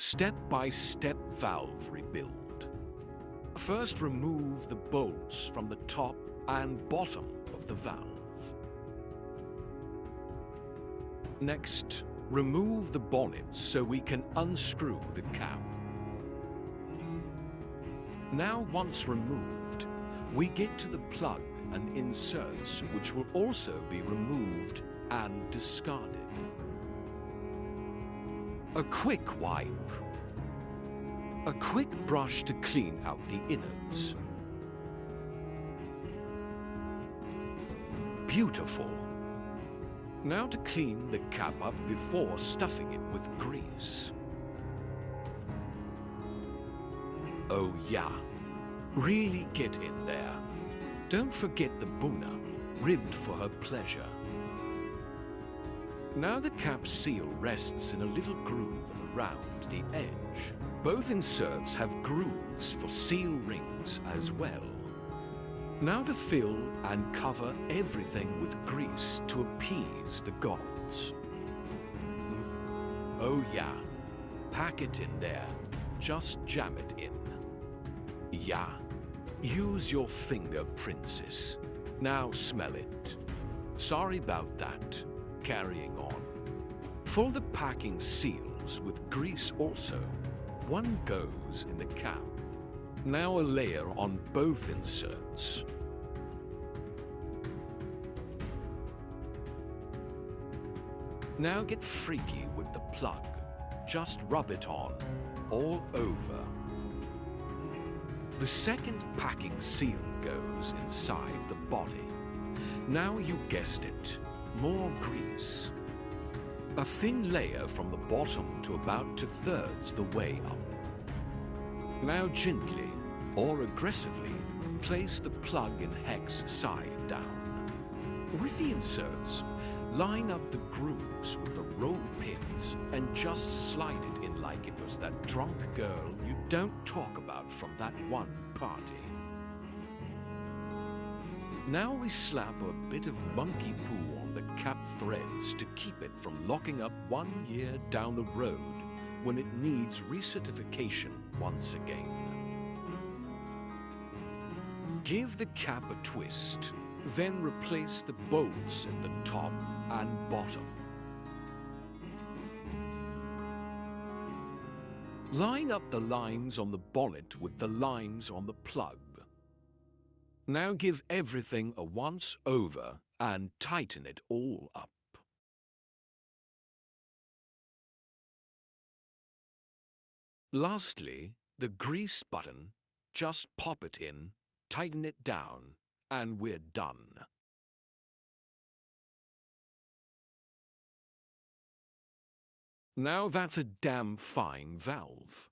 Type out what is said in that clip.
Step-by-step valve rebuild. First, remove the bolts from the top and bottom of the valve. Next, remove the bonnet so we can unscrew the cap. Now, once removed, we get to the plug and inserts, which will also be removed and discarded. A quick wipe. A quick brush to clean out the innards. Beautiful. Now to clean the cap up before stuffing it with grease. Oh yeah, really get in there. Don't forget the buna, ribbed for her pleasure. Now the cap seal rests in a little groove around the edge. Both inserts have grooves for seal rings as well. Now to fill and cover everything with grease to appease the gods. Oh yeah, pack it in there. Just jam it in. Yeah, use your finger, princess. Now smell it. Sorry about that. Carrying on. For the packing seals with grease also. One goes in the cap. Now a layer on both inserts. Now get freaky with the plug. Just rub it on, all over. The second packing seal goes inside the body. Now you guessed it, more grease. A thin layer from the bottom to about 2/3 the way up. Now gently, or aggressively, place the plug in hex side down. With the inserts, line up the grooves with the roll pins and just slide it in like it was that drunk girl you don't talk about from that one party. Now we slap a bit of monkey poo on the cap threads to keep it from locking up 1 year down the road when it needs recertification once again. Give the cap a twist, then replace the bolts at the top and bottom. Line up the lines on the bonnet with the lines on the plug. Now give everything a once over and tighten it all up. Lastly, the grease button, just pop it in, tighten it down, and we're done. Now that's a damn fine valve.